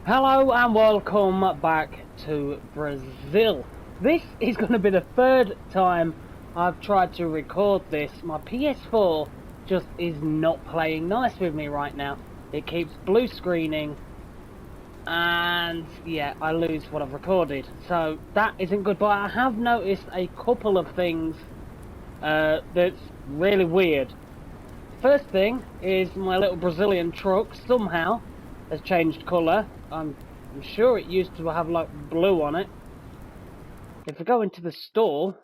Hello and welcome back to Brazil. This is going to be the third time I've tried to record this. My PS4 just is not playing nice with me right now. It keeps blue screening and yeah, I lose what I've recorded. So that isn't good, but I have noticed a couple of things that's really weird. First thing is my little Brazilian truck somehow has changed colour. I'm sure it used to have like blue on it. If I go into the store,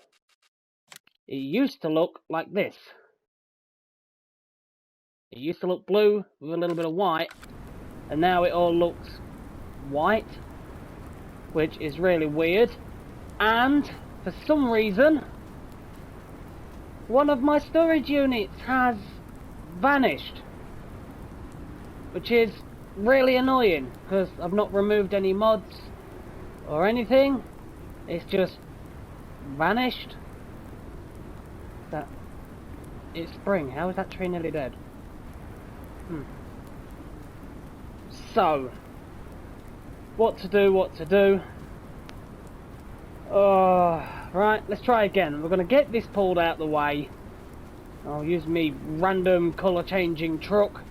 it used to look like this. It used to look blue with a little bit of white, and now it all looks white, which is really weird. And for some reason, one of my storage units has vanished, which is really annoying because I've not removed any mods or anything. It's just vanished. That it's spring. How is that tree nearly dead? So, what to do? Right, let's try again. We're going to get this pulled out the way. I'll use me random colour changing truck,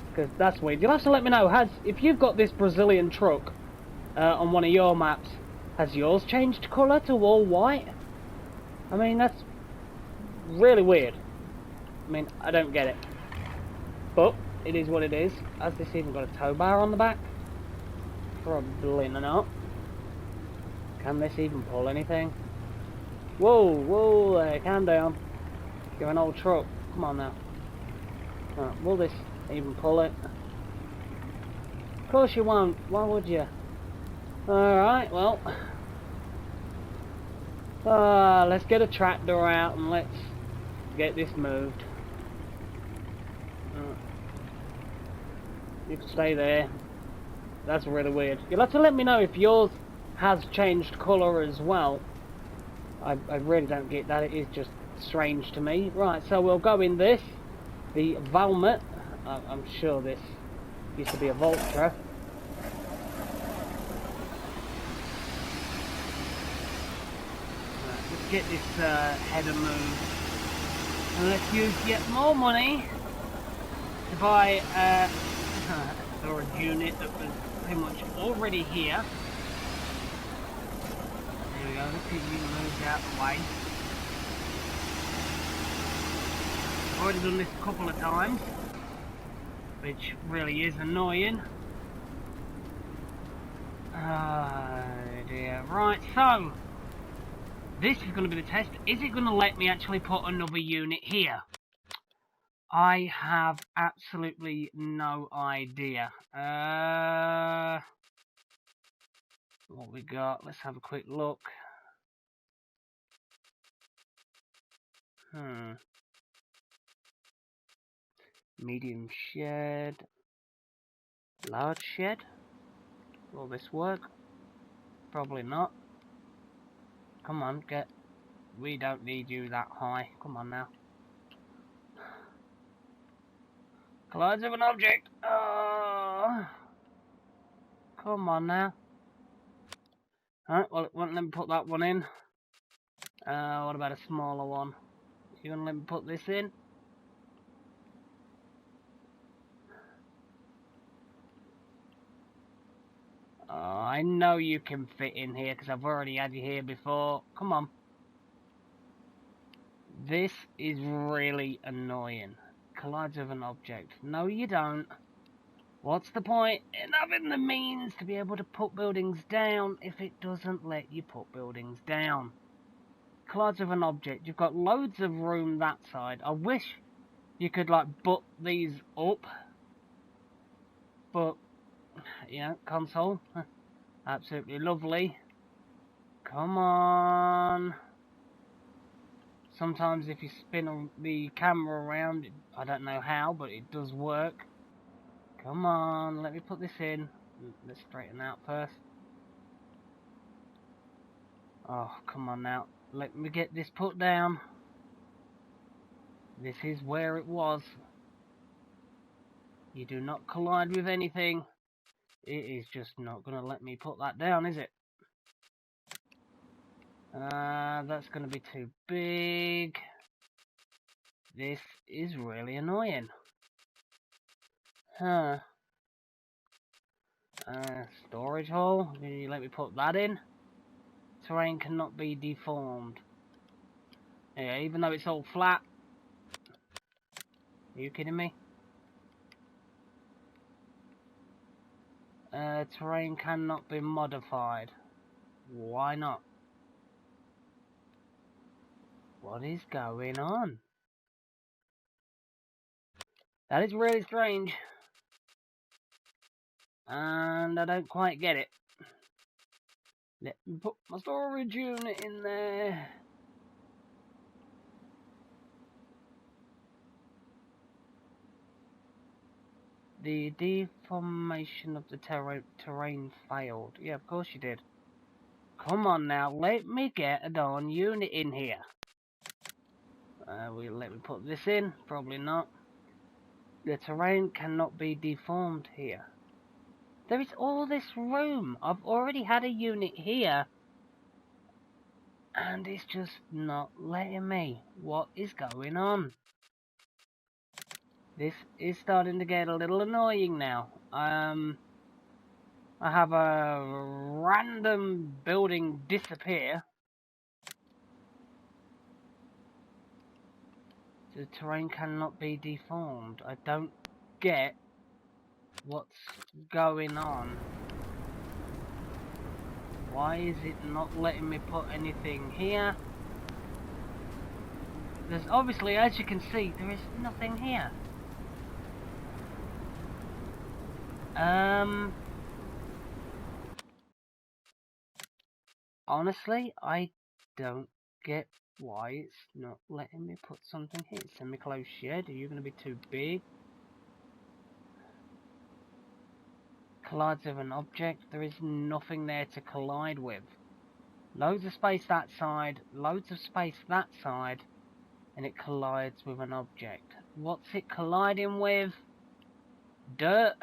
because that's weird. You'll have to let me know, if you've got this Brazilian truck on one of your maps, has yours changed colour to all white? I mean, that's really weird. I mean, I don't get it. But it is what it is. Has this even got a tow bar on the back? Probably not. Can this even pull anything? Whoa, there, calm down. You're an old truck. Come on now. Right, will this even pull it? Of course you won't. Why would you? Alright, well. Let's get a tractor out and let's get this moved. You can stay there. That's really weird. You'll have to let me know if yours has changed colour as well. I really don't get that. It is just strange to me. Right, so we'll go in this. The Valmet. I'm sure this used to be a Vulture. Right, let's get this header moved. And let's use yet more money to buy a storage unit that was pretty much already here. There we go, let's get you moved out of the way. I've already done this a couple of times, which really is annoying. Oh dear. Right, so this is going to be the test. Is it going to let me actually put another unit here? I have absolutely no idea. What we got? Let's have a quick look. Medium shed. Large shed. Will this work? Probably not. Come on, get. We don't need you that high. Come on now. Collides of an object. Oh. Come on now. Alright, well, it won't let me put that one in. What about a smaller one? You gonna let me put this in? Oh, I know you can fit in here because I've already had you here before. Come on. This is really annoying. Collides with an object. No, you don't. What's the point in having the means to be able to put buildings down if it doesn't let you put buildings down? Collides with an object. You've got loads of room that side. I wish you could like butt these up. But, you know, console. Absolutely lovely. Come on. Sometimes if you spin the camera around, I don't know how, but it does work. Come on, let me put this in. Let's straighten out first. Oh, come on now. Let me get this put down. This is where it was. You do not collide with anything. it is just not going to let me put that down, is it? That's going to be too big. This is really annoying. Huh. Storage hole. Can you let me put that in? Terrain cannot be deformed. Yeah, even though it's all flat. Are you kidding me? Terrain cannot be modified. Why not? What is going on? That is really strange. And I don't quite get it. Let me put my storage unit in there. The deformation of the terrain failed. Yeah, of course you did. Come on now, let me get a darn unit in here. Let me put this in. Probably not. The terrain cannot be deformed here. There is all this room. I've already had a unit here. And it's just not letting me. What is going on? This is starting to get a little annoying now. I have a random building disappear. The terrain cannot be deformed. I don't get what's going on. Why is it not letting me put anything here? There's obviously, as you can see, there is nothing here. Honestly, I don't get why it's not letting me put something here. Semi-closed shed, are you going to be too big? Collides with an object, there is nothing there to collide with. Loads of space that side, loads of space that side, and it collides with an object. What's it colliding with? Dirt?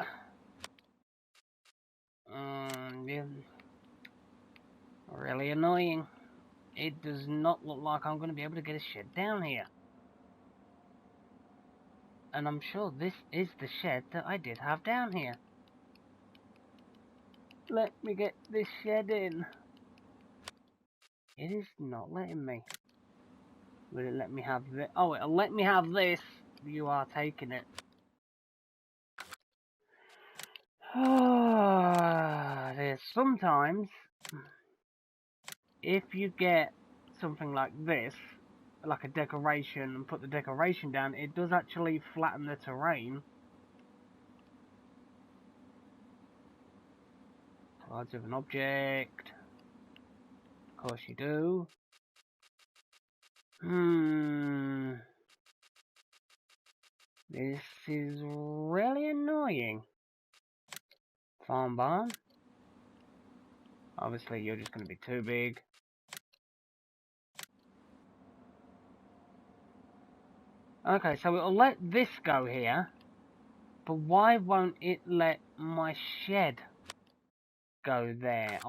Yeah. Really annoying. It does not look like I'm going to be able to get a shed down here. And I'm sure this is the shed that I did have down here. Let me get this shed in. It is not letting me. Will it let me have this? Oh, it'll let me have this. You are taking it. There's sometimes, if you get something like this, like a decoration, and put the decoration down, it does actually flatten the terrain. Collides with an object. Of course you do. This is really annoying. Farm barn. Obviously you're just going to be too big. Okay, so it'll let this go here. But why won't it let my shed go there?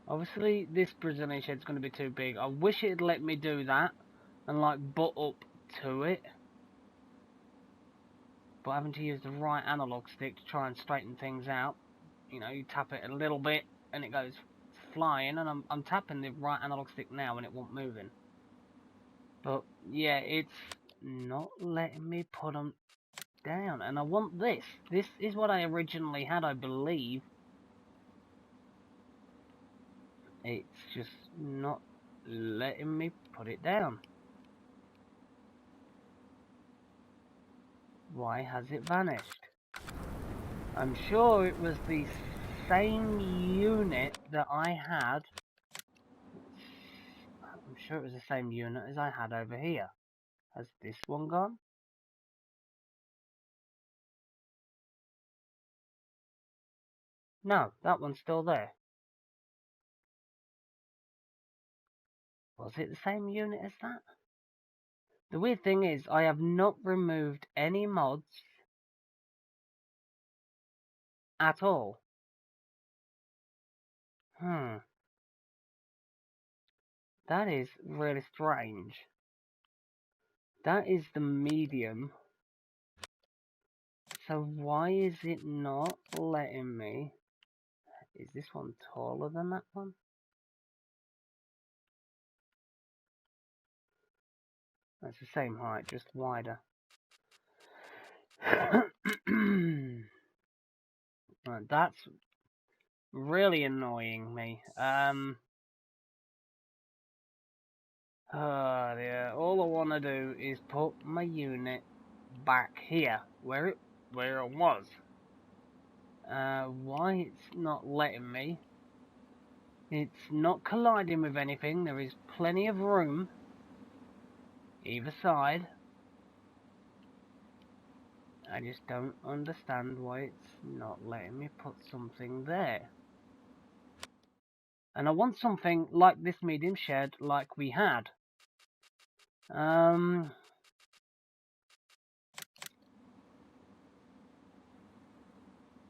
Obviously this Brazilian shed's going to be too big. I wish it'd let me do that and like butt up to it. But having to use the right analog stick to try and straighten things out. You know, you tap it a little bit and it goes flying, and I'm tapping the right analog stick now and it won't moving. But yeah, it's not letting me put them down, and I want this. This is what I originally had, I believe. It's just not letting me put it down. Why has it vanished? I'm sure it was the same unit that I had. I'm sure it was the same unit as I had over here. Has this one gone? No, that one's still there. Was it the same unit as that? The weird thing is, I have not removed any mods at all. That is really strange. That is the medium. So why is it not letting me? Is this one taller than that one? That's the same height, just wider. Right, that's really annoying me. Yeah, all I want to do is put my unit back here, where it was. Why it's not letting me? It's not colliding with anything. There is plenty of room either side. I just don't understand why it's not letting me put something there. And I want something like this medium shed like we had. Yeah,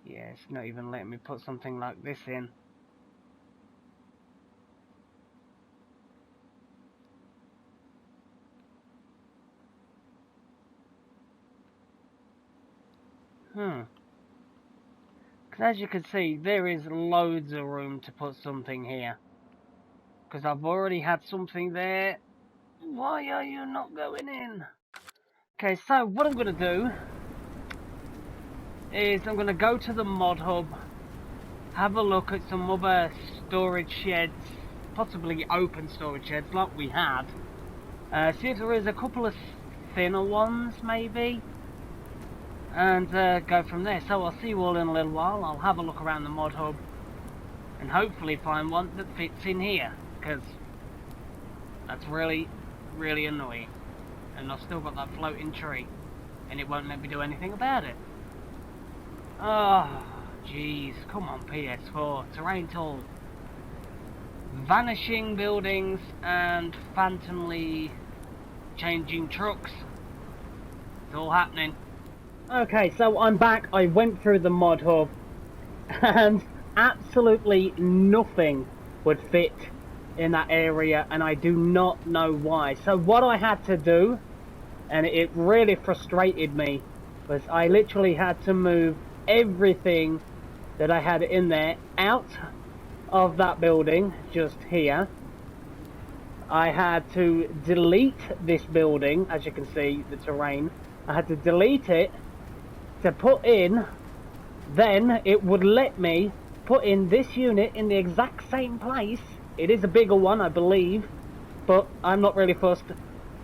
it's not even letting me put something like this in. Because as you can see, there is loads of room to put something here. Because I've already had something there. Why are you not going in? Okay, so what I'm going to do is I'm going to go to the mod hub, have a look at some other storage sheds, possibly open storage sheds like we had. See if there is a couple of thinner ones maybe, and go from there. So I'll see you all in a little while. I'll have a look around the mod hub and hopefully find one that fits in here, because that's really annoying. And I've still got that floating tree and it won't let me do anything about it. Oh jeez, come on PS4, terrain tool. Vanishing buildings and phantomly changing trucks. It's all happening. Okay, so I'm back. I went through the mod hub and absolutely nothing would fit in that area, and I do not know why. So what I had to do, and it really frustrated me, was I literally had to move everything that I had in there out of that building, just here. I had to delete this building, as you can see, the terrain. I had to delete it to put in, then it would let me put in this unit in the exact same place. It is a bigger one, I believe, but I'm not really fussed.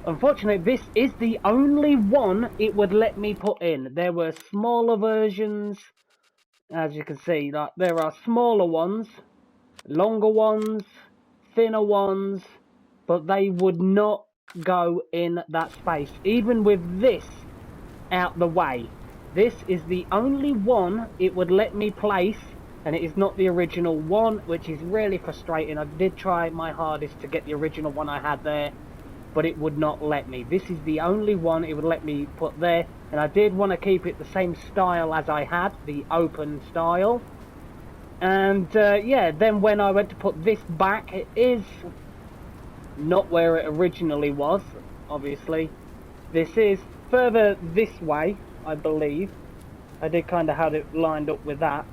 Unfortunately, this is the only one it would let me put in. There were smaller versions, as you can see. Like, there are smaller ones, longer ones, thinner ones, but they would not go in that space, even with this out the way. This is the only one it would let me place, and it is not the original one, which is really frustrating. I did try my hardest to get the original one I had there, but it would not let me. This is the only one it would let me put there, and I did want to keep it the same style as I had, the open style. And yeah, then when I went to put this back, it is not where it originally was, obviously. This is further this way, I believe. I did kind of have it lined up with that.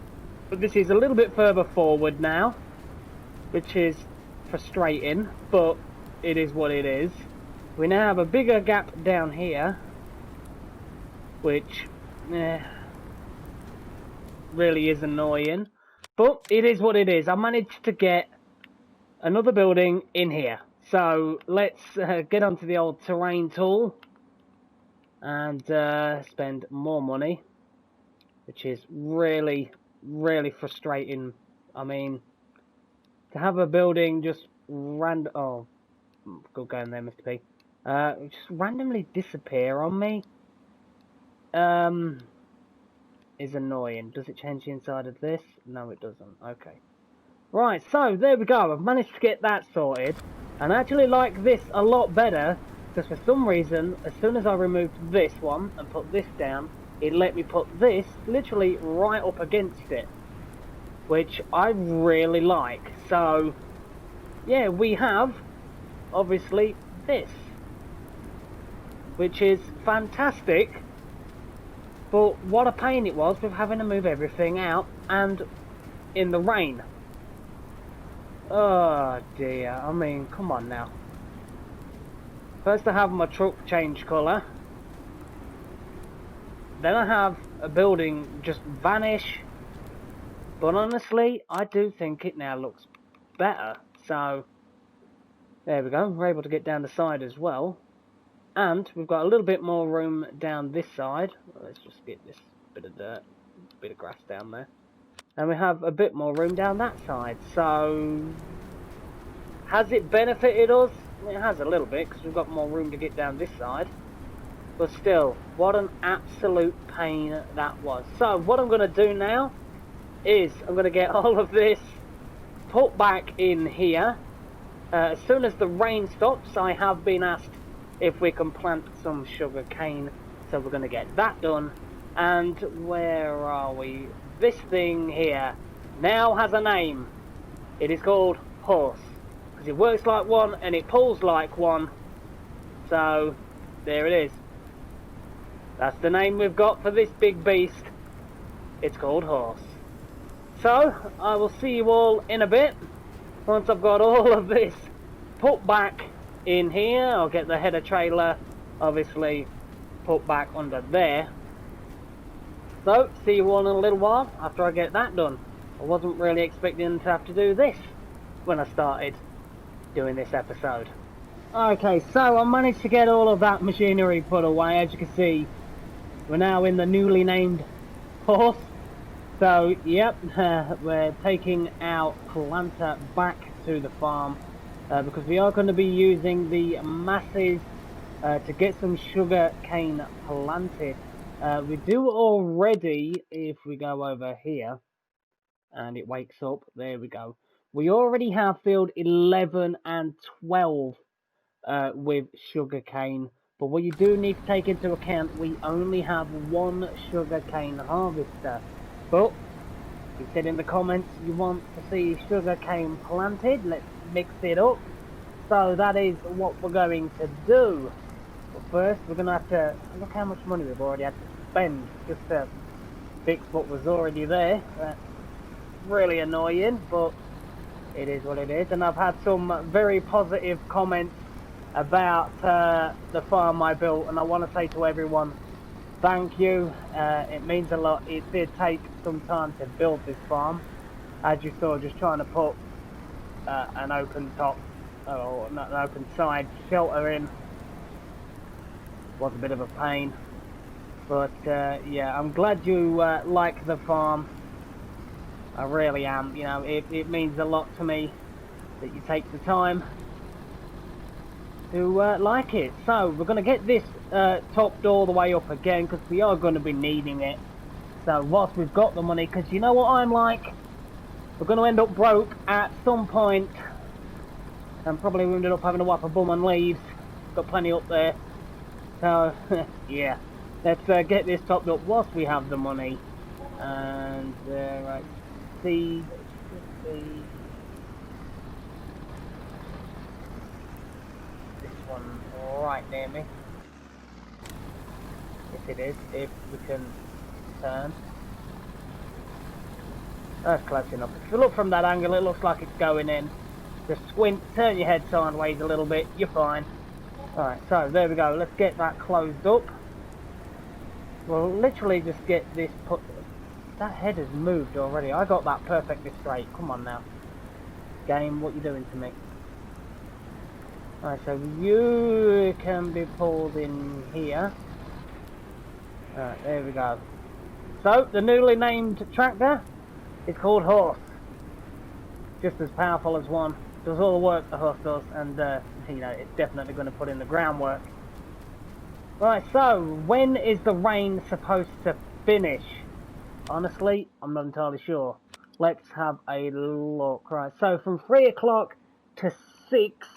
But this is a little bit further forward now, which is frustrating, but it is what it is. We now have a bigger gap down here, which really is annoying. But it is what it is. I managed to get another building in here. So let's get onto the old terrain tool and spend more money, which is really frustrating. I mean, to have a building just good going there, Mr. P. Just randomly disappear on me is annoying. Does it change the inside of this? No, it doesn't. Okay. Right, so there we go. I've managed to get that sorted. And I actually like this a lot better Because for some reason, as soon as I removed this one and put this down, it let me put this literally right up against it, which I really like. So yeah, we have obviously this, which is fantastic. But what a pain it was with having to move everything out and in the rain. Oh dear, I mean, come on now. First I have my truck change colour. Then I have a building just vanish. But honestly, I do think it now looks better. So, there we go. We're able to get down the side as well. And we've got a little bit more room down this side. Let's just get this bit of dirt, bit of grass down there. And we have a bit more room down that side. So, has it benefited us? It has a little bit, because we've got more room to get down this side. But still, what an absolute pain that was. So, what I'm going to do now is I'm going to get all of this put back in here. As soon as the rain stops, I have been asked if we can plant some sugar cane, so we're going to get that done. And where are we? This thing here now has a name. It is called Horse, because it works like one and it pulls like one. So there it is. That's the name we've got for this big beast. It's called Horse. So I will see you all in a bit. Once I've got all of this put back in here, I'll get the header trailer obviously put back under there. So, see you all in a little while after I get that done. I wasn't really expecting to have to do this when I started doing this episode. Okay, so I managed to get all of that machinery put away. As you can see, we're now in the newly named Horse. So, yep, we're taking our planter back to the farm because we are going to be using the masses to get some sugar cane planted. We do already, if we go over here and it wakes up, there we go. We already have field 11 and 12 with sugar cane, but what you do need to take into account, we only have one sugar cane harvester. But you said in the comments you want to see sugar cane planted. Let's mix it up. So that is what we're going to do. But first we're going to have to look how much money we've already had to spend just to fix what was already there. That's really annoying, but it is what it is. And I've had some very positive comments about the farm I built, and I want to say to everyone, thank you. It means a lot. It did take some time to build this farm. As you saw, just trying to put an open top, or not an open side shelter in was a bit of a pain. But yeah, I'm glad you like the farm. I really am. You know, it means a lot to me that you take the time to like it. So we're going to get this topped all the way up again, because we are going to be needing it. So whilst we've got the money, because you know what I'm like, we're going to end up broke at some point, and probably we ended up having to wipe a bum and leaves. Got plenty up there. So yeah, let's get this topped up whilst we have the money. And right, see. One right near me. If it is, if we can turn. That's close enough. If you look from that angle, it looks like it's going in. Just squint, turn your head sideways a little bit, you're fine. Alright, so there we go. Let's get that closed up. We'll literally just get this put... That head has moved already. I got that perfectly straight. Come on now. Game, what you doing to me? Alright, so you can be pulled in here. Alright, there we go. So, the newly named tractor is called Horse. Just as powerful as one. Does all the work the horse does, and you know, it's definitely going to put in the groundwork. Right, so, when is the rain supposed to finish? Honestly, I'm not entirely sure. Let's have a look. Right, so from 3 o'clock to 6...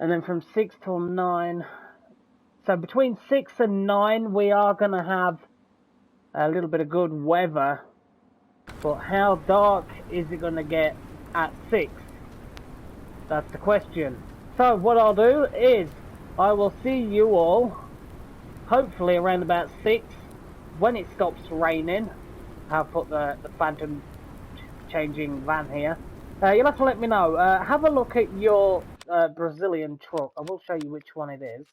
And then from 6 till 9. So between 6 and 9 we are going to have a little bit of good weather. But how dark is it going to get at 6? That's the question. So what I'll do is I will see you all hopefully around about 6 when it stops raining. I've put the phantom changing van here. You'll have to let me know. Have a look at your Brazilian truck. I will show you which one it is.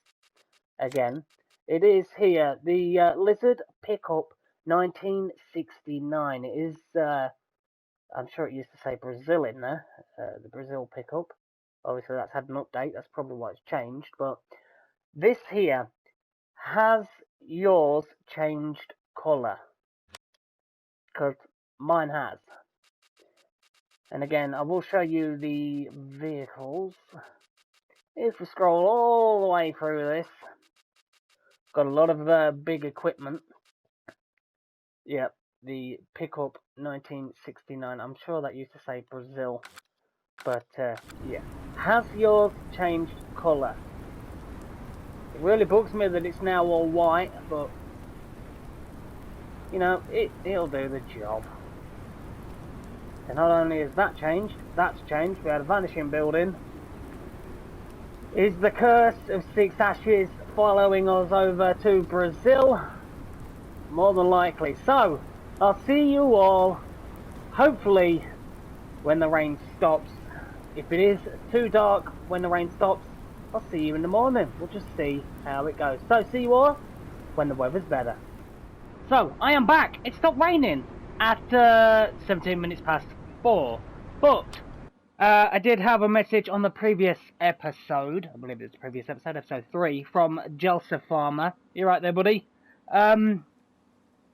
Again, it is here, the Lizard Pickup 1969. It is, I'm sure it used to say Brazil in there, the Brazil Pickup. Obviously that's had an update, that's probably why it's changed, but this here, has yours changed colour? Because mine has. And again, I will show you the vehicles. If we scroll all the way through this, got a lot of big equipment. Yep, the Pickup 1969. I'm sure that used to say Brazil. But, yeah. Has yours changed colour? It really bugs me that it's now all white, but, you know, it'll do the job. And not only is that changed, that's changed. We had a vanishing building. Is the curse of 6 ashes following us over to Brazil? More than likely. So, I'll see you all, hopefully, when the rain stops. If it is too dark when the rain stops, I'll see you in the morning. We'll just see how it goes. So, see you all when the weather's better. So, I am back. It stopped raining at 17 minutes past 4. But, I did have a message on the previous episode. I believe it's the previous episode, episode 3, from Jelsa Farmer. You right there, buddy? Can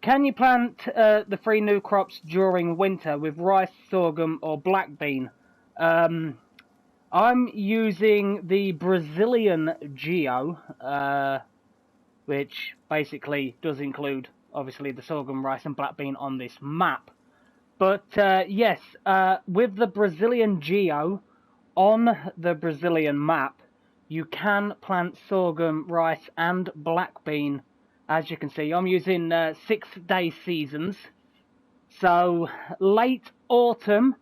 you plant the 3 new crops during winter with rice, sorghum, or black bean? I'm using the Brazilian Geo, which basically does include, obviously, the sorghum, rice, and black bean on this map. But, yes, with the Brazilian Geo, on the Brazilian map, you can plant sorghum, rice, and black bean. As you can see, I'm using 6-day seasons. So, late autumn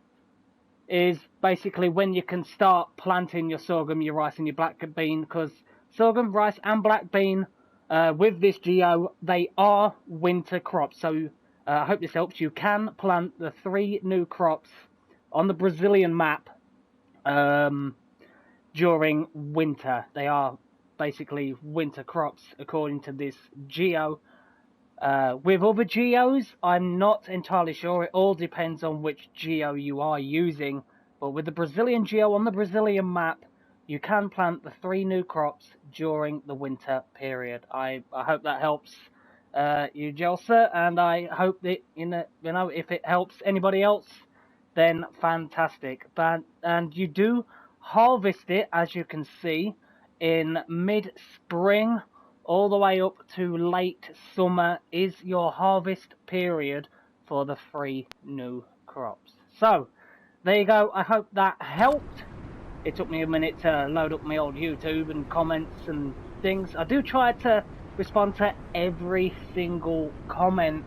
is basically when you can start planting your sorghum, your rice, and your black bean. Because sorghum, rice, and black bean, with this Geo, they are winter crops. So, I hope this helps. You can plant the 3 new crops on the Brazilian map during winter. They are basically winter crops according to this Geo. With other Geos, I'm not entirely sure. It all depends on which Geo you are using. But with the Brazilian Geo on the Brazilian map, you can plant the 3 new crops during the winter period. I hope that helps you, Jelsa, and I hope that if it helps anybody else, then fantastic. And you do harvest it, as you can see, in mid-spring all the way up to late summer is your harvest period for the 3 new crops. So, there you go. I hope that helped. It took me a minute to load up my old YouTube and comments and things. I do try to respond to every single comment,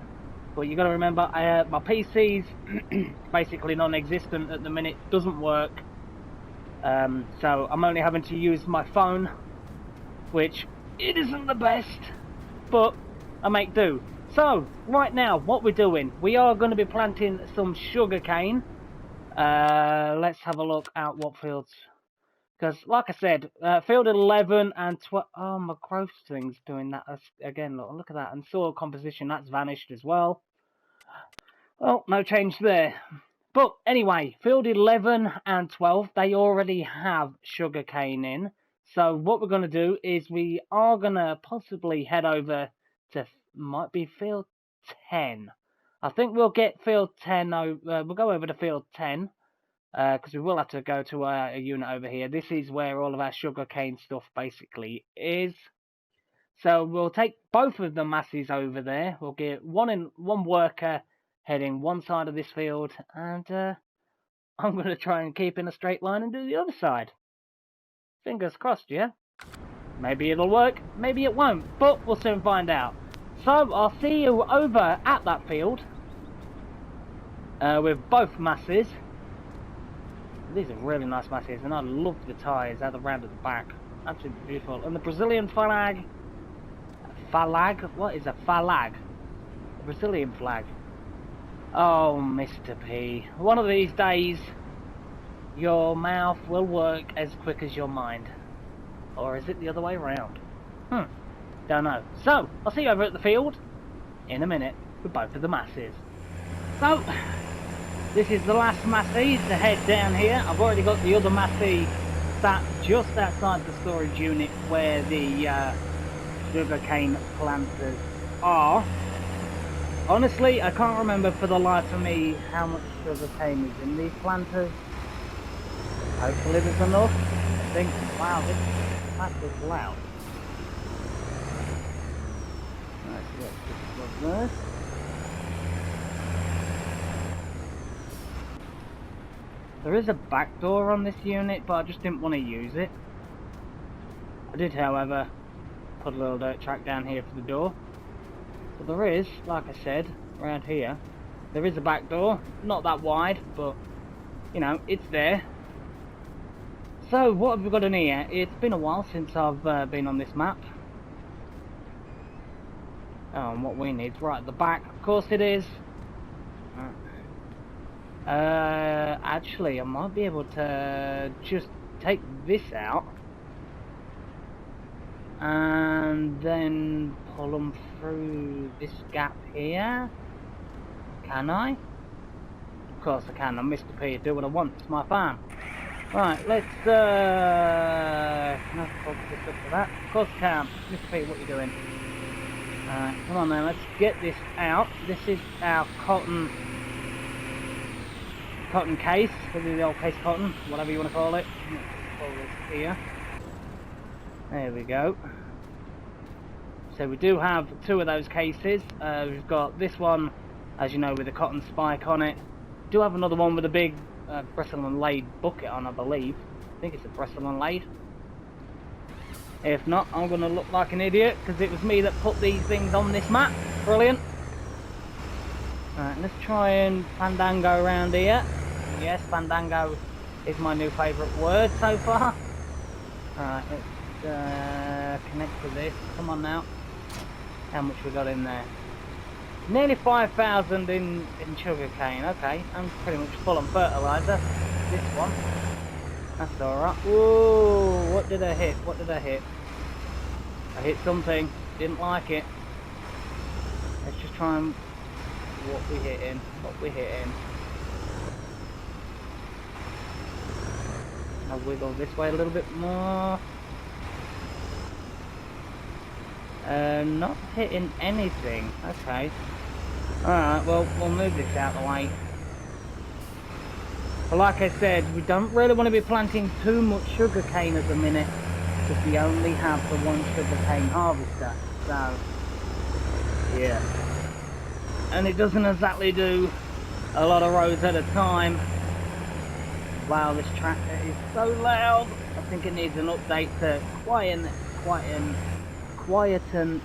but you got to remember, my PC's basically non-existent at the minute, doesn't work. So I'm only having to use my phone, which it isn't the best, but I make do. So, right now, what we're doing, we are going to be planting some sugarcane. Let's have a look at what fields. Because, like I said, field 11 and 12... Oh, my growth thing's doing that again. Look at that. And soil composition, that's vanished as well. Well, no change there. But anyway, field 11 and 12, they already have sugarcane in. So what we're going to do is we are going to possibly head over to, might be field 10. I think we'll get field 10, we'll go over to field 10. Because we will have to go to a unit over here. This is where all of our sugarcane stuff basically is. So we'll take both of the masses over there. We'll get one worker heading one side of this field, and I'm going to try and keep in a straight line and do the other side. Fingers crossed, yeah? Maybe it'll work, maybe it won't, but we'll soon find out. So, I'll see you over at that field. With both masses. These are really nice masses, and I love the tyres out the round at the back. Absolutely beautiful. And the Brazilian flag. What is a flag? The Brazilian flag. Oh, Mr. P. One of these days, your mouth will work as quick as your mind. Or is it the other way around? Don't know. So, I'll see you over at the field in a minute with both of the masses. So, this is the last massey to head down here. I've already got the other massey sat just outside the storage unit where the sugarcane planters are. Honestly, I can't remember for the life of me how much sugarcane is in these planters. Hopefully there's enough. I think, wow, this is loud. Let's get this one. There is a back door on this unit, but I just didn't want to use it. I did, however, put a little dirt track down here for the door. But there is, like I said, around here, there is a back door. Not that wide, but, you know, it's there. So, what have we got in here? It's been a while since I've been on this map. Oh, and what we need is right at the back. Of course it is. Actually, I might be able to just take this out and then pull them through this gap here. Can I? Of course I can. I'm Mr. P. Do what I want. It's my farm. Right, let's can I pull this up for that? Of course I can. Mr. P, what are you doing? Alright, come on then, let's get this out. This is our cotton case, the old case cotton, whatever you want to call it. Pull this here. There we go. So we do have two of those cases. We've got this one, as you know, with a cotton spike on it. We do have another one with a big bristle and laid bucket on, I believe. I think it's a bristle and laid. If not, I'm going to look like an idiot, because it was me that put these things on this map. Brilliant. Alright, let's try and fandango around here. Yes, fandango is my new favourite word so far. Alright, let's connect to this. Come on now. How much we got in there? Nearly 5,000 in sugarcane. Okay, I'm pretty much full on fertiliser. This one. That's alright. Whoa, what did I hit? What did I hit? I hit something. Didn't like it. Let's just try and... What we hitting? What we hitting? I'll wiggle this way a little bit more. Not hitting anything. Okay. Alright, well, we'll move this out of the way. But like I said, we don't really want to be planting too much sugarcane at the minute, because we only have the one sugarcane harvester. So, yeah. And it doesn't exactly do a lot of rows at a time. Wow, this tractor is so loud. I think it needs an update to quieten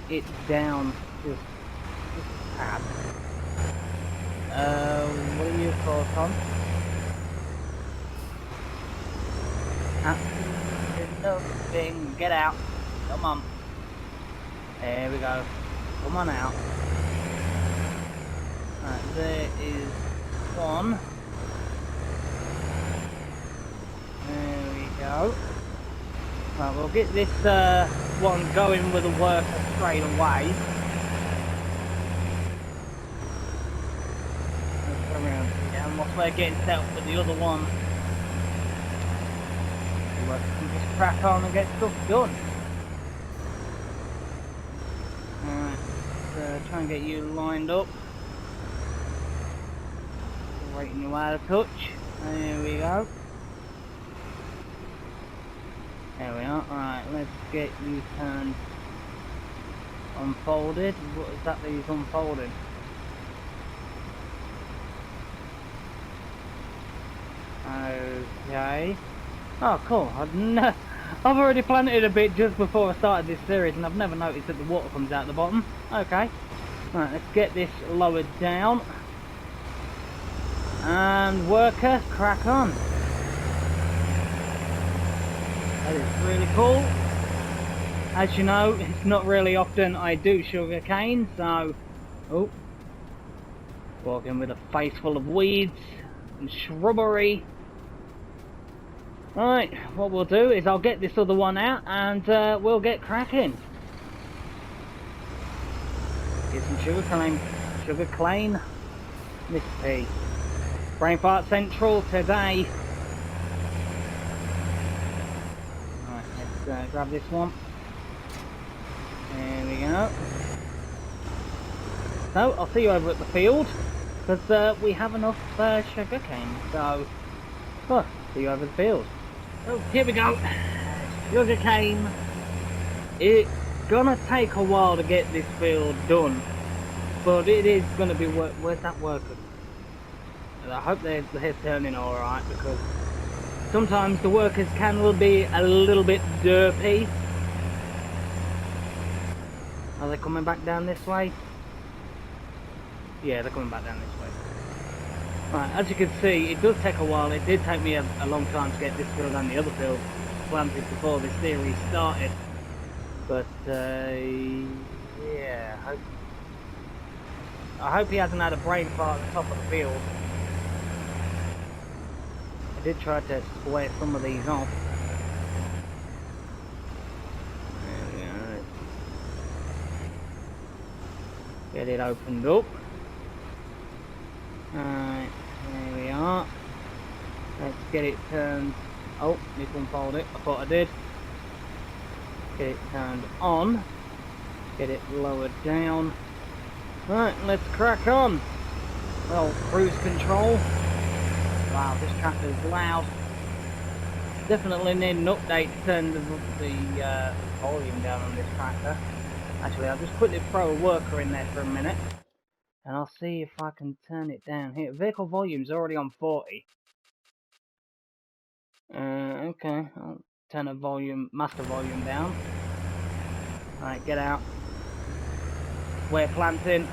it down just a tad. What are your thoughts on? Absolutely nothing. Get out. Come on. There we go. Come on out. Right, there is one. There we go. Right, we'll get this one going with the worker straight away. Let's go around here, and whilst we're getting set up with the other one, the worker can just crack on and get stuff done. Alright, let's try and get you lined up. Waiting you out of touch. There we go. There we are. Alright, let's get you turned unfolded. What exactly is unfolded? Okay. Oh, cool. I've already planted a bit just before I started this series, and I've never noticed that the water comes out the bottom. Okay. Right, let's get this lowered down. And worker, crack on. That is really cool. As you know, it's not really often I do sugar cane, so... Oh. Walking with a face full of weeds and shrubbery. Right, what we'll do is I'll get this other one out and we'll get cracking. Get some sugar cane, Miss P. Brain Fart Central today. Right, let's grab this one. There we go. So, I'll see you over at the field, because we have enough sugar cane, so, oh, see you over the field. Oh, here we go. Sugar cane. It's gonna take a while to get this field done, but it is gonna be work. Where's that worker? I hope they're turning alright, because sometimes the workers can be a little bit derpy. Are they coming back down this way? Yeah, they're coming back down this way. Right, as you can see, it does take a while. It did take me a long time to get this field and the other field planted before this series started. But, yeah, I hope he hasn't had a brain fart at the top of the field. I did try to square some of these off. There we go. Get it opened up. Alright, there we are. Let's get it turned. Oh, need to unfold it. I thought I did. Get it turned on. Get it lowered down. Right, let's crack on. Well, cruise control. Wow, this tractor's loud. Definitely need an update to turn the volume down on this tractor. Actually, I'll just quickly throw a worker in there for a minute. And I'll see if I can turn it down here. Vehicle volume's already on 40. Okay, I'll turn the volume, master volume down. Alright, get out. We're planting.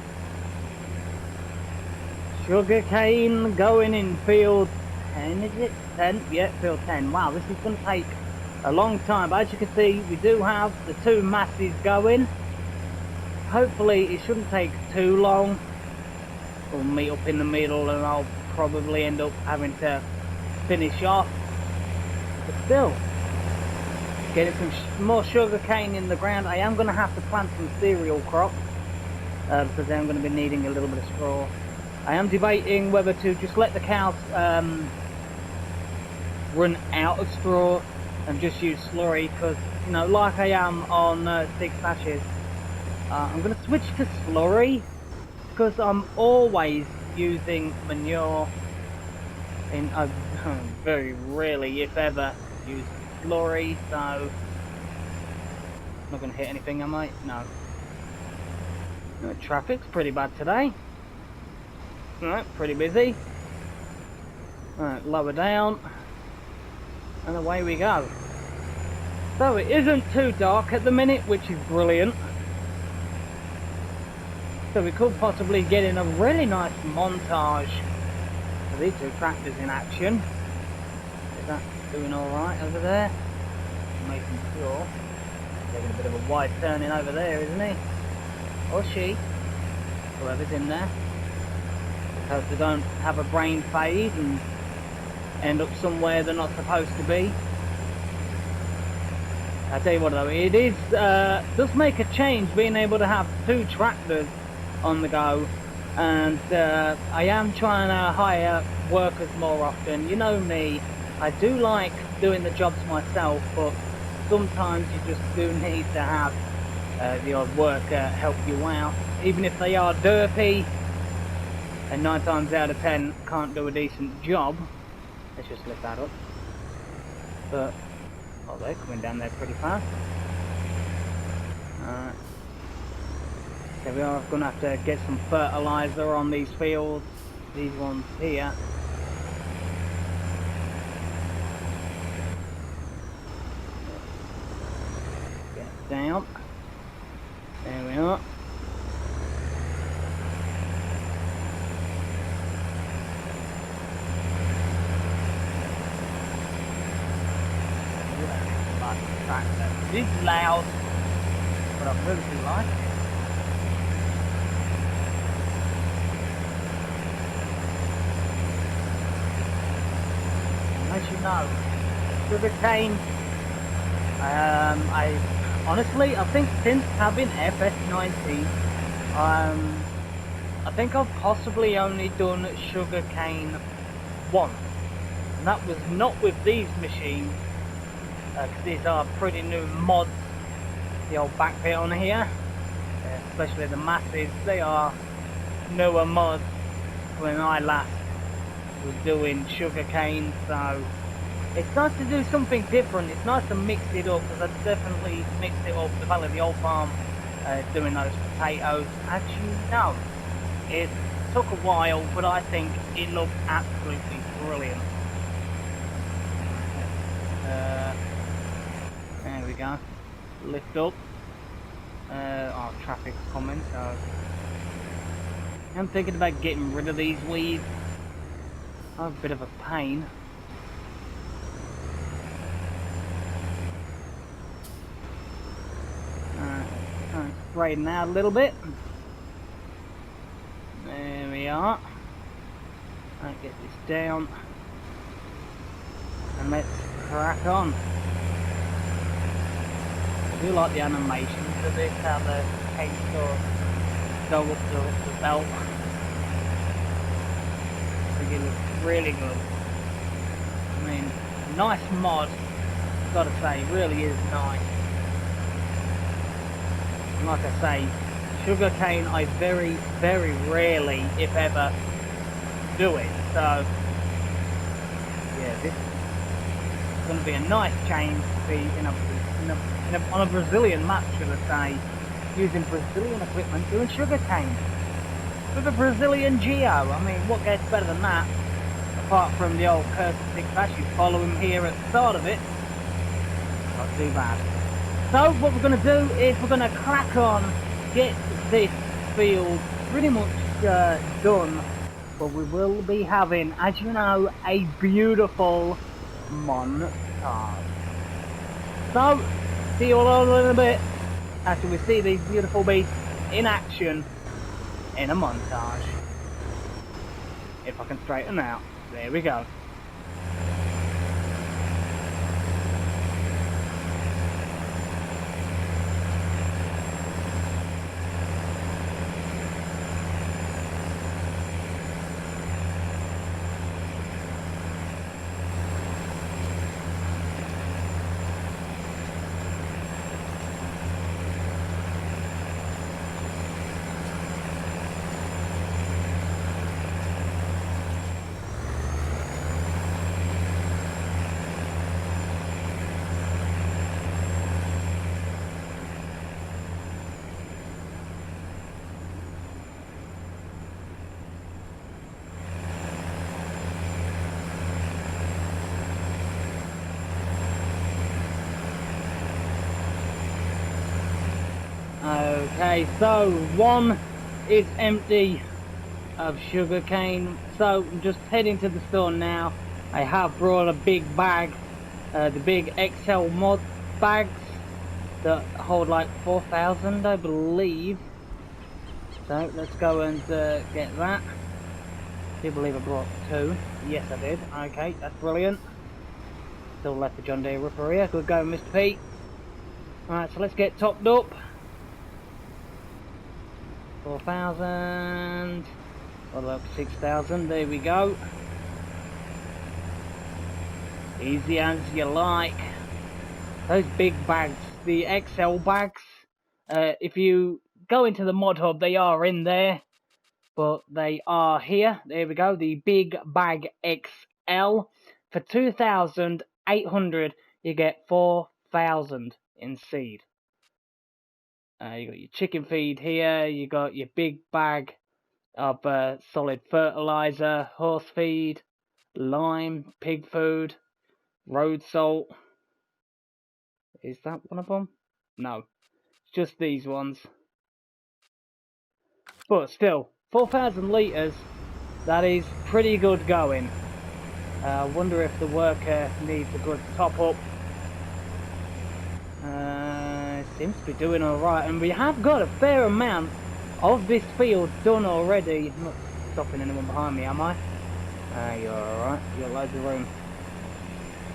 Sugar cane going in field 10, is it? 10? Yeah, field 10. Wow, this is going to take a long time. But as you can see, we do have the two masses going. Hopefully, it shouldn't take too long. We'll meet up in the middle and I'll probably end up having to finish off. But still, getting some more sugar cane in the ground. I am going to have to plant some cereal crops because I'm going to be needing a little bit of straw. I am debating whether to just let the cows run out of straw and just use slurry, because, you know, like I am on 6 Ashes, I'm going to switch to slurry because I'm always using manure. I very rarely, if ever, use slurry, so I'm not going to hit anything, am I? No. Traffic's pretty bad today. Alright, pretty busy. Alright, lower down. And away we go. So it isn't too dark at the minute, which is brilliant. So we could possibly get in a really nice montage of these two tractors in action. Is that doing alright over there? Making sure. Taking a bit of a wide turning over there, isn't he? Or she. Whoever's in there. Hope they don't have a brain fade and end up somewhere they're not supposed to be. I tell you what though, it is does make a change being able to have two tractors on the go, and I am trying to hire workers more often. You know me, I do like doing the jobs myself, but sometimes you just do need to have the odd worker help you out, even if they are derpy and 9 times out of 10 can't do a decent job. Let's just lift that up. But, oh, they're coming down there pretty fast. So we are going to have to get some fertiliser on these fields, these ones here. down. There we are. It's loud, but I really do like it. As you know, sugarcane. I honestly, I think since having FS19, I think I've possibly only done sugarcane once, and that was not with these machines, because these are pretty new mods. The old back bit on here, especially the masses, they are newer mods when I last was doing sugarcane, so it's nice to do something different. It's nice to mix it up, because I definitely mixed it up. The Valley of the Old Farm, doing those potatoes. As you know, it took a while, but I think it looked absolutely brilliant. There we go. Lift up. Oh, traffic's coming, so I'm thinking about getting rid of these weeds. I'm a bit of a pain. Straighten out a little bit. There we are. I'll get this down. And let's crack on. I do like the animations of this, how the chainsaws go up the belt. I think it looks really good. I mean, nice mod, gotta say, really is nice. And like I say, sugarcane I very, very rarely, if ever, do it. So, yeah, this is going to be a nice change to be on a Brazilian map, should I say, using Brazilian equipment doing sugarcane with a Brazilian Geo. I mean, what gets better than that? Apart from the old Curse 6 Bash, you follow him here at the start of it. Not too bad. So what we're going to do is we're going to crack on, get this field pretty much done, but we will be having, as you know, a beautiful montage. So, see you all in a little bit after we see these beautiful beasts in action in a montage. If I can straighten out. There we go. Okay, so one is empty of sugarcane, so I'm just heading to the store now. I have brought a big bag, the big XL mod bags that hold like 4,000, I believe. So let's go and get that. I do believe I brought 2. Yes, I did. Okay, that's brilliant. Still left the John Deere Ripper here. Good going, Mr. Pete. Alright, so let's get topped up. 4,000. All the way up to 6,000. There we go. Easy as you like. Those big bags, the XL bags, if you go into the mod hub, they are in there, but they are here. There we go, the big bag XL. For 2,800, you get 4,000 in seed. You got your chicken feed here, you got your big bag of solid fertilizer, horse feed, lime, pig food, road salt. Is that one of them? No. just these ones. But still, 4,000 litres, that is pretty good going. I wonder if the worker needs a good top up. Seems to be doing alright, and we have got a fair amount of this field done already. I'm not stopping anyone behind me, am I? You're alright, you got loads of room.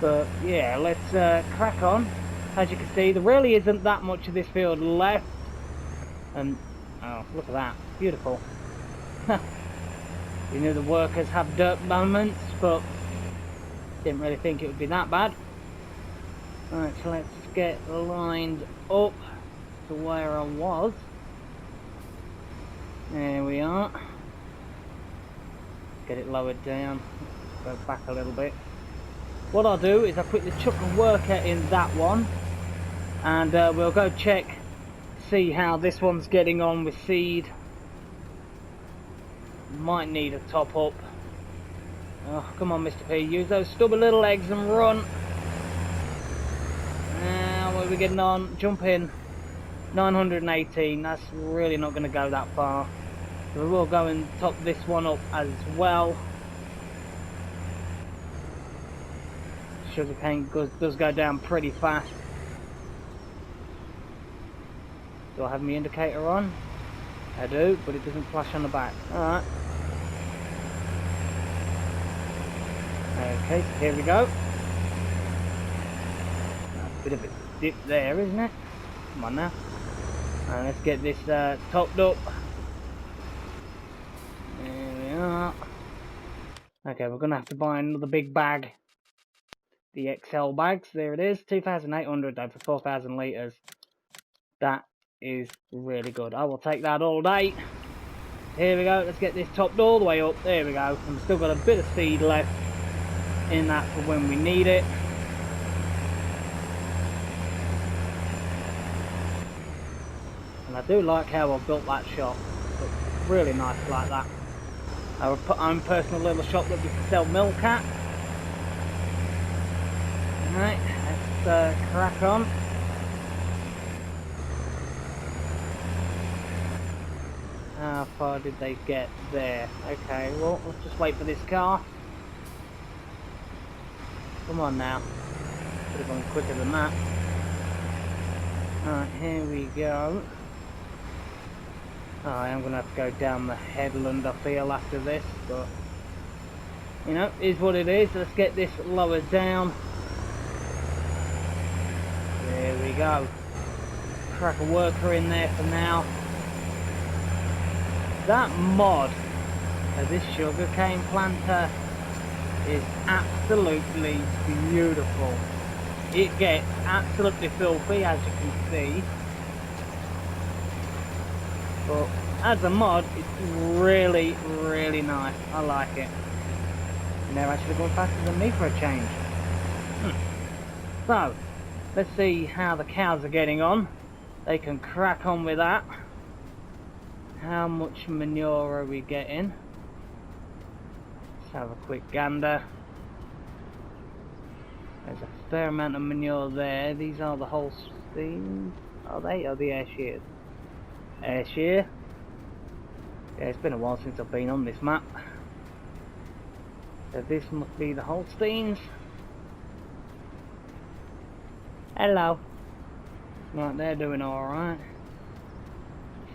But yeah, let's crack on. As you can see, there really isn't that much of this field left. And oh, look at that, beautiful. You know the workers have dirt moments, but didn't really think it would be that bad. Right, so let's get lined up to where I was. There we are. Get it lowered down. Go back a little bit. What I'll do is I'll quickly chuck a worker in that one, and we'll go check, see how this one's getting on with seed. Might need a top up. Oh, come on, Mr. P, use those stubborn little legs and run. Now, where are we getting on? Jump in. 918, that's really not going to go that far. So we will go and top this one up as well. Sugarcane does go down pretty fast. Do I have my indicator on? I do, but it doesn't flash on the back. Alright. Okay, so here we go. A bit of a dip there, isn't it? Come on now. Let's get this topped up. There we are. Okay, we're going to have to buy another big bag. The XL bags, there it is. 2,800 though for 4,000 litres. That is really good. I will take that all day. Here we go, let's get this topped all the way up. There we go. And we've still got a bit of seed left in that for when we need it. And I do like how I've built that shop. It's really nice like that. I will put my own personal little shop that we can sell milk at. Alright, let's crack on. How far did they get there? Okay, well, let's just wait for this car. Come on now. Could have gone quicker than that. Alright, here we go. Oh, I am going to have to go down the headland, I feel, after this, but you know, is what it is. Let's get this lowered down. There we go. Crack a worker in there for now. That mod of this sugarcane planter is absolutely beautiful. It gets absolutely filthy, as you can see. But as a mod, it's really, really nice. I like it. And they're actually going faster than me for a change. So, let's see how the cows are getting on. They can crack on with that. How much manure are we getting? Let's have a quick gander. There's a fair amount of manure there. These are the whole things. Are they? Are the air shears? Air shear. Yeah, it's been a while since I've been on this map. So this must be the Holsteins. Hello. Right, they're doing alright.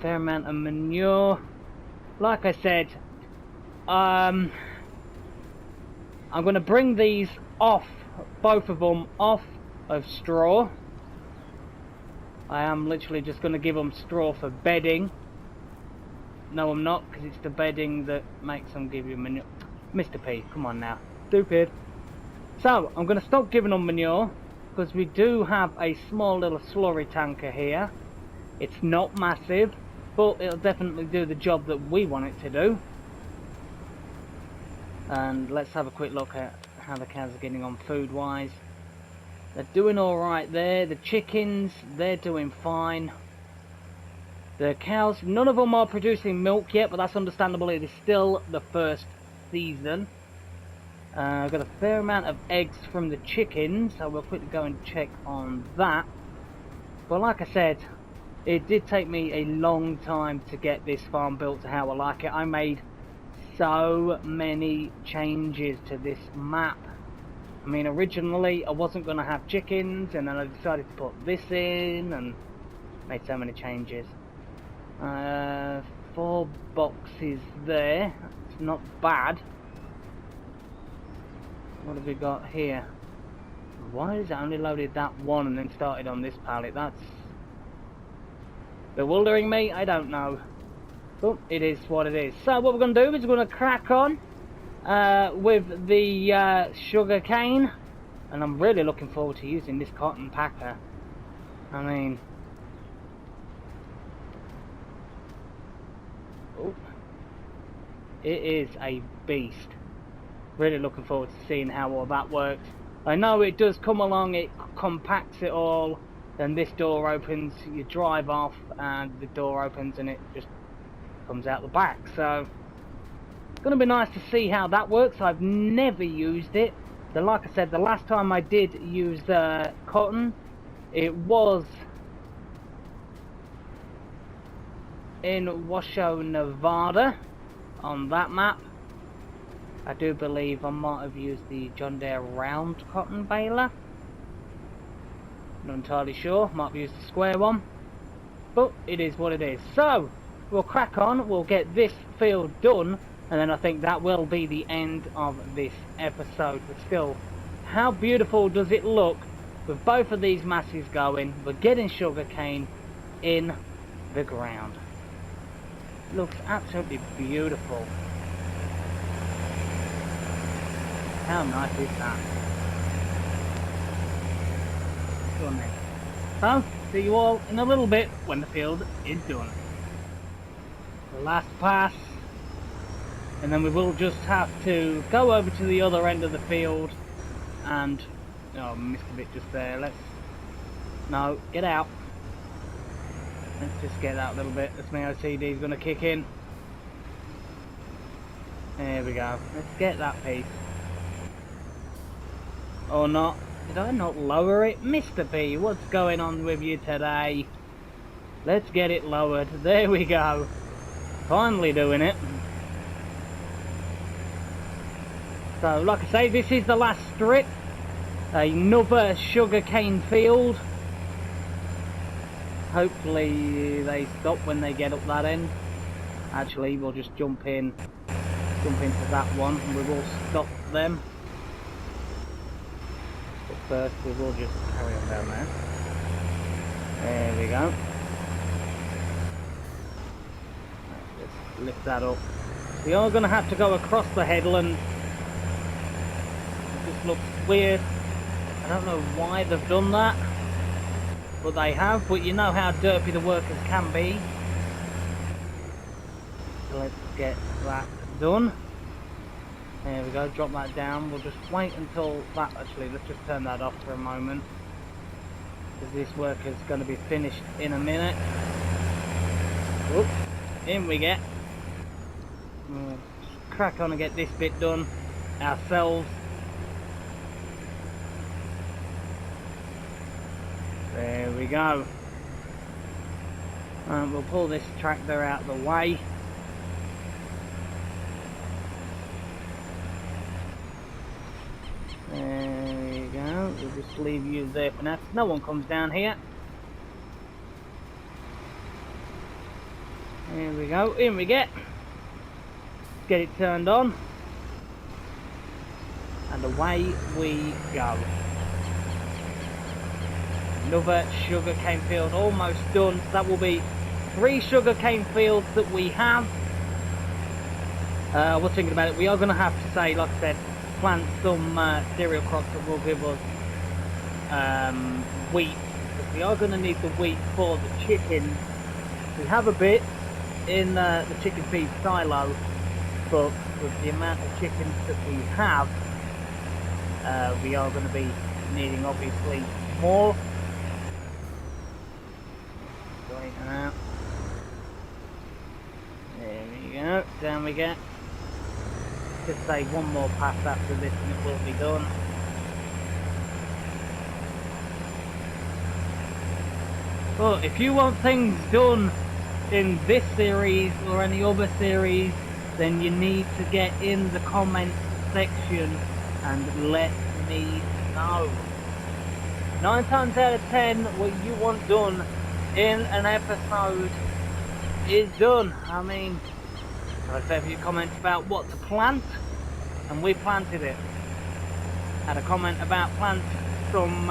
Fair amount of manure. Like I said, I'm going to bring these off, both of them off of straw. I am literally just going to give them straw for bedding. No, I'm not, because it's the bedding that makes them give you manure. Mr. P, come on now. Stupid. So, I'm going to stop giving them manure, because we do have a small little slurry tanker here. It's not massive, but it'll definitely do the job that we want it to do. And let's have a quick look at how the cows are getting on food-wise. They're doing alright there. The chickens, they're doing fine. The cows, none of them are producing milk yet, but that's understandable. It is still the first season. I've got a fair amount of eggs from the chickens, so we'll quickly go and check on that. But like I said, it did take me a long time to get this farm built to how I like it. I made so many changes to this map. I mean, originally I wasn't going to have chickens, and then I decided to put this in and made so many changes. 4 boxes there. It's not bad. What have we got here? Why is it only loaded that one and then started on this pallet? That's bewildering me. I don't know. But it is what it is. So what we're going to do is we're going to crack on with the sugar cane. And I'm really looking forward to using this cotton packer. I mean... Oh, it is a beast. Really looking forward to seeing how all that works. I know it does come along, it compacts it all, then this door opens, you drive off and the door opens and it just comes out the back. So it's going to be nice to see how that works. I've never used it. So like I said, the last time I did use cotton, it was in Washoe, Nevada, on that map. I do believe I might have used the John Deere round cotton baler. Not entirely sure, might have used the square one. But it is what it is. So, we'll crack on, we'll get this field done, and then I think that will be the end of this episode. But still, how beautiful does it look with both of these masses going? We're getting sugarcane in the ground. Looks absolutely beautiful. How nice is that? Done then. So, see you all in a little bit when the field is done. The last pass, and then we will just have to go over to the other end of the field and... oh, missed a bit just there. No, get out. Let's just get that a little bit. That's my OCD is going to kick in. There we go. Let's get that piece. Or not. Did I not lower it? Mr. B, what's going on with you today? Let's get it lowered. There we go. Finally doing it. So, like I say, this is the last strip. Another sugarcane field. Hopefully they stop when they get up that end. Actually, we'll just jump into that one and we will stop them. But first we will just carry on down there. There we go. Let's just lift that up. We are going to have to go across the headland. It just looks weird. I don't know why they've done that. But they have, but you know how derpy the workers can be. So let's get that done. There we go, drop that down. We'll just wait until that, actually, let's just turn that off for a moment. Because this work is going to be finished in a minute. Whoop, in we get. We'll just crack on and get this bit done ourselves. There we go. And we'll pull this tractor out of the way. There we go. We'll just leave you there for now. No one comes down here. There we go. In we get. Get it turned on. And away we go. Another sugarcane field almost done. So that will be 3 sugarcane fields that we have. I was thinking about it. We are going to have to say, like I said, plant some cereal crops that will give us wheat. Because we are going to need the wheat for the chickens. We have a bit in the chicken feed silo, but with the amount of chickens that we have, we are going to be needing obviously more. Out. There we go, down we get. Just say one more pass after this and it will be done. But if you want things done in this series or any other series, then you need to get in the comment section and let me know. 9 times out of 10, what you want done in an episode is done. I mean, I've had a few comments about what to plant, and we planted it. Had a comment about plant some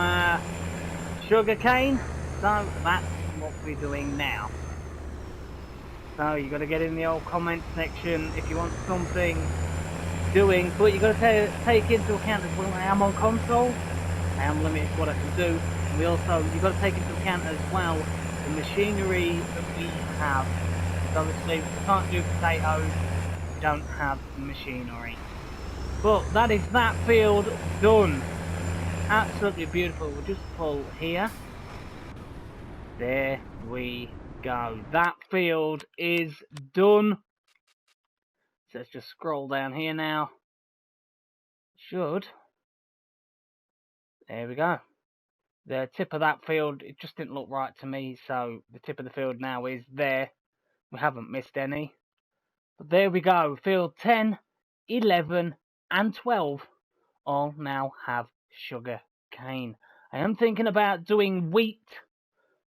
sugar cane, so that's what we're doing now. So you got to get in the old comment section if you want something doing, but you got to take into account as well. I am on console, I am limited to what I can do. And we also, you got to take into account as well the machinery that we have. So obviously, we can't do potatoes. We don't have machinery. But that is that field done. Absolutely beautiful. We'll just pull here. There we go. That field is done. So let's just scroll down here now. Should. There we go. The tip of that field, it just didn't look right to me. So the tip of the field now is there. We haven't missed any. But there we go. Field 10, 11 and 12 all now have sugar cane. I am thinking about doing wheat,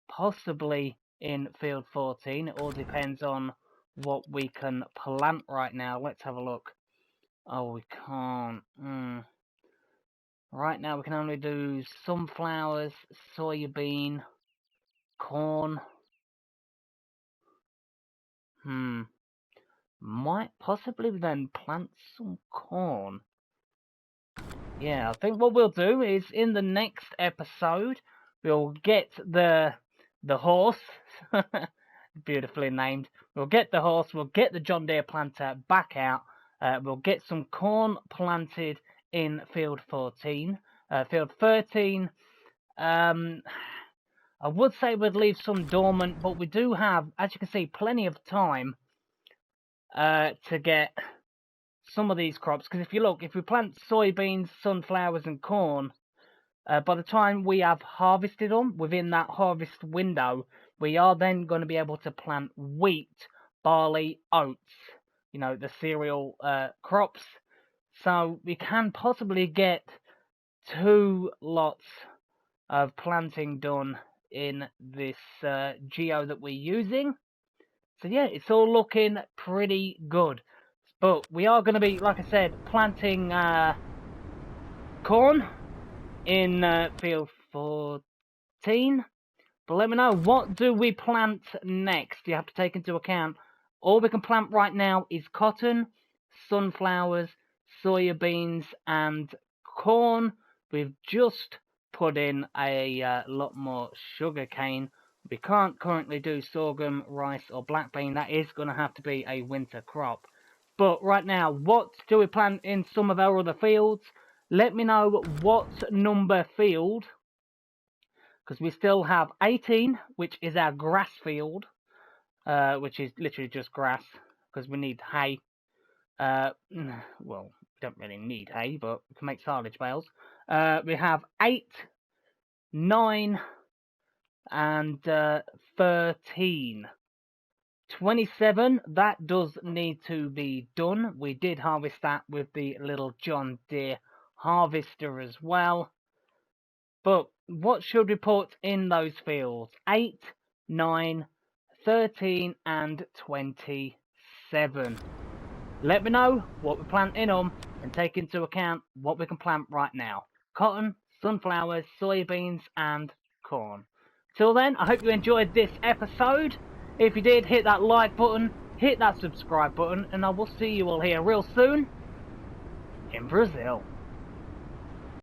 possibly in field 14. It all depends on what we can plant right now. Let's have a look. Oh, we can't. Right now we can only do sunflowers, soybean, corn. Might possibly then plant some corn. Yeah, I think what we'll do is in the next episode we'll get the horse, beautifully named. We'll get the horse. We'll get the John Deere planter back out. We'll get some corn planted in field 14. Field 13. I would say we'd leave some dormant, but we do have, as you can see, plenty of time to get some of these crops. Because if you look, if we plant soybeans, sunflowers and corn, by the time we have harvested them, within that harvest window, we are then going to be able to plant wheat, barley, oats, you know, the cereal crops. So we can possibly get 2 lots of planting done in this geo that we're using. So yeah, it's all looking pretty good. But we are going to be, like I said, planting corn in field 14. But let me know, what do we plant next? You have to take into account, all we can plant right now is cotton, sunflowers, soybeans and corn. We've just put in a lot more sugar cane. We can't currently do sorghum, rice or black bean. That is going to have to be a winter crop. But right now, what do we plant in some of our other fields? Let me know what number field, because we still have 18, which is our grass field, which is literally just grass, because we need hay. Well, we don't really need hay, but we can make silage bales. We have 8, 9, and 13. 27, that does need to be done. We did harvest that with the little John Deere harvester as well. But what should we put in those fields? 8, 9, 13 and 27. Let me know what we plant in them and take into account what we can plant right now. Cotton, sunflowers, soybeans and corn. Till then, I hope you enjoyed this episode. If you did, hit that like button, hit that subscribe button, and I will see you all here real soon in Brazil.